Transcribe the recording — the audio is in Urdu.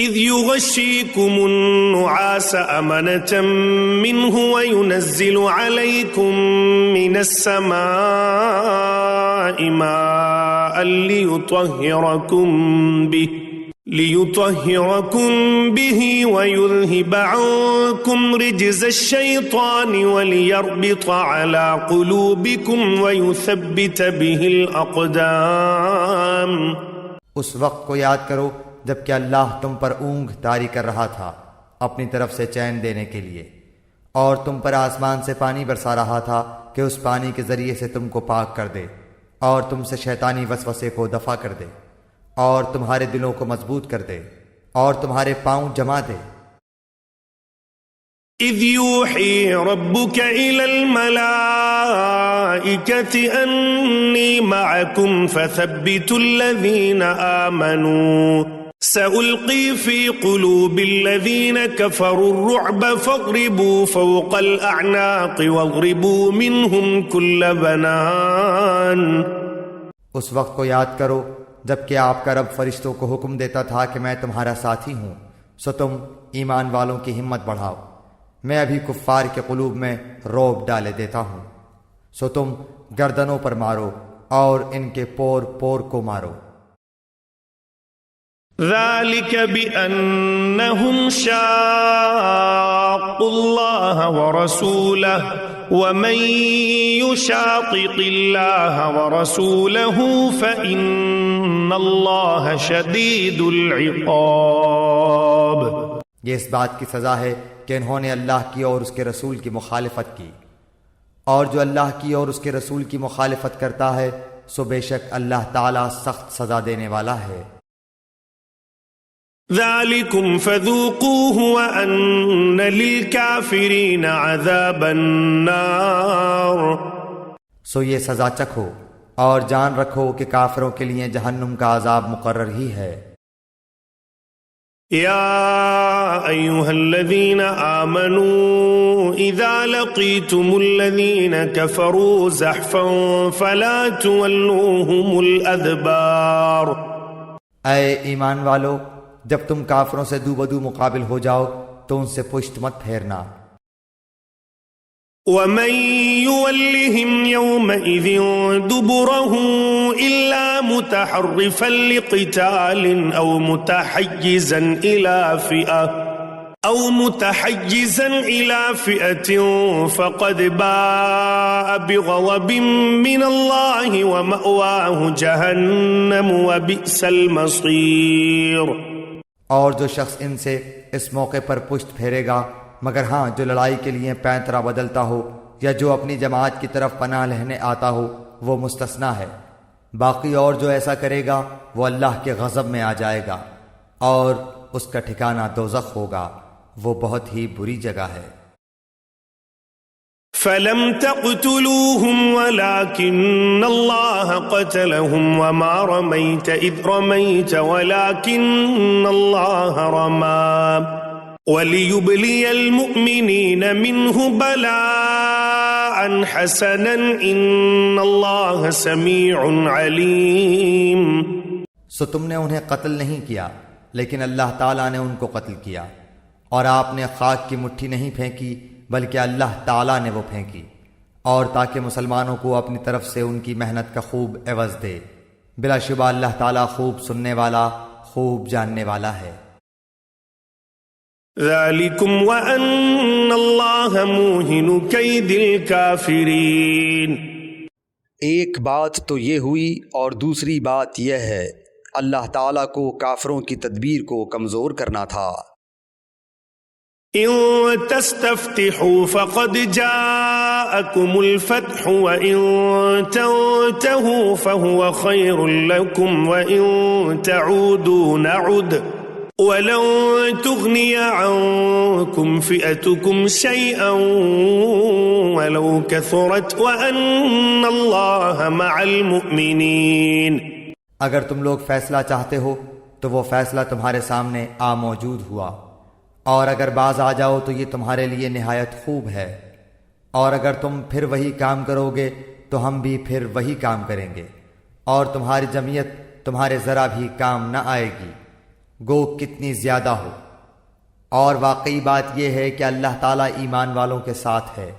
إذ يغشيكم النعاس أمنة منه وينزل عليكم من السماء ماء ليطهركم به ويذهب عنكم رجز الشيطان وليربط على قلوبكم ويثبت به الأقدام۔ اس وقت کو یاد کرو جب کہ اللہ تم پر اونگ طاری کر رہا تھا اپنی طرف سے چین دینے کے لیے، اور تم پر آسمان سے پانی برسا رہا تھا کہ اس پانی کے ذریعے سے تم کو پاک کر دے اور تم سے شیطانی وسوسے کو دفع کر دے اور تمہارے دلوں کو مضبوط کر دے اور تمہارے پاؤں جما دے۔ اذ یوحی ربک الی الملائکۃ انی معکم فثبتوا الذین آمنوا سألقی فی قلوب الذین کفروا الرعب فاضربوا فوق الاعناق واضربوا منهم کل بنان۔ اس وقت کو یاد کرو جبکہ آپ کا رب فرشتوں کو حکم دیتا تھا کہ میں تمہارا ساتھی ہوں، سو تم ایمان والوں کی ہمت بڑھاؤ، میں ابھی کفار کے قلوب میں رعب ڈالے دیتا ہوں، سو تم گردنوں پر مارو اور ان کے پور پور کو مارو۔ ذلك بأنهم شاقوا الله ورسوله ومن يشاقق الله ورسوله فإن الله شديد العقاب۔ یہ اس بات کی سزا ہے کہ انہوں نے اللہ کی اور اس کے رسول کی مخالفت کی، اور جو اللہ کی اور اس کے رسول کی مخالفت کرتا ہے سو بے شک اللہ تعالی سخت سزا دینے والا ہے۔ ذالکم فذوقوہ وان للکافرین عذاب النار۔ سو یہ سزا چکھو اور جان رکھو کہ کافروں کے لیے جہنم کا عذاب مقرر ہی ہے۔ یا ایھا الذین آمنوا اذا لقیتم الذین کفروا زحفا فلا تولوہم الادبار۔ اے ایمان والو، جب تم کافروں سے دو بدو مقابل ہو جاؤ تو ان سے پشت مت پھیرنا۔ وَمَن يُوَلِّهِمْ يَوْمَئِذٍ دُبُرَهُ إِلَّا مُتَحَرِّفًا لِقِتَالٍ أَوْ مُتَحَيِّزًا إِلَى فِئَةٍ فَقَدْ بَاءَ بِغَضَبٍ مِّنَ اللَّهِ وَمَأْوَاهُ جَهَنَّمُ وَبِئْسَ الْمَصِيرُ۔ اور جو شخص ان سے اس موقع پر پشت پھیرے گا، مگر ہاں جو لڑائی کے لیے پینترا بدلتا ہو یا جو اپنی جماعت کی طرف پناہ لینے آتا ہو وہ مستثنا ہے، باقی اور جو ایسا کرے گا وہ اللہ کے غضب میں آ جائے گا اور اس کا ٹھکانہ دوزخ ہوگا، وہ بہت ہی بری جگہ ہے۔ فَلَمْ تَقْتُلُوهُمْ وَلَكِنَّ اللَّهَ قَتَلَهُمْ وَمَا رَمَيْتَ إِذْ رَمَيْتَ وَلَكِنَّ اللَّهَ رَمَى وَلِيُبْلِيَ الْمُؤْمِنِينَ مِنْهُ بَلَاءً حَسَنًا إِنَّ اللَّهَ سَمِيعٌ عَلِيمٌ۔ سو تم نے انہیں قتل نہیں کیا لیکن اللہ تعالیٰ نے ان کو قتل کیا، اور آپ نے خاک کی مٹھی نہیں پھینکی بلکہ اللہ تعالیٰ نے وہ پھینکی، اور تاکہ مسلمانوں کو اپنی طرف سے ان کی محنت کا خوب عوض دے۔ بلا شبہ اللہ تعالیٰ خوب سننے والا، خوب جاننے والا ہے۔ ذالکم وان اللہ موہن کید الکافرین۔ ایک بات تو یہ ہوئی اور دوسری بات یہ ہے اللہ تعالیٰ کو کافروں کی تدبیر کو کمزور کرنا تھا۔ ان تستفتحوا فقد جاءكم الفتح وان تنتهوا فهو خير لكم وان تعودوا نعد ولن تغني عنكم فئتكم شيئا ولو كثرت وان الله مع المؤمنين۔ اگر تم لوگ فیصلہ چاہتے ہو تو وہ فیصلہ تمہارے سامنے موجود ہوا، اور اگر باز آ جاؤ تو یہ تمہارے لیے نہایت خوب ہے، اور اگر تم پھر وہی کام کرو گے تو ہم بھی پھر وہی کام کریں گے، اور تمہاری جمعیت تمہارے ذرا بھی کام نہ آئے گی، گو کتنی زیادہ ہو۔ اور واقعی بات یہ ہے کہ اللہ تعالیٰ ایمان والوں کے ساتھ ہے۔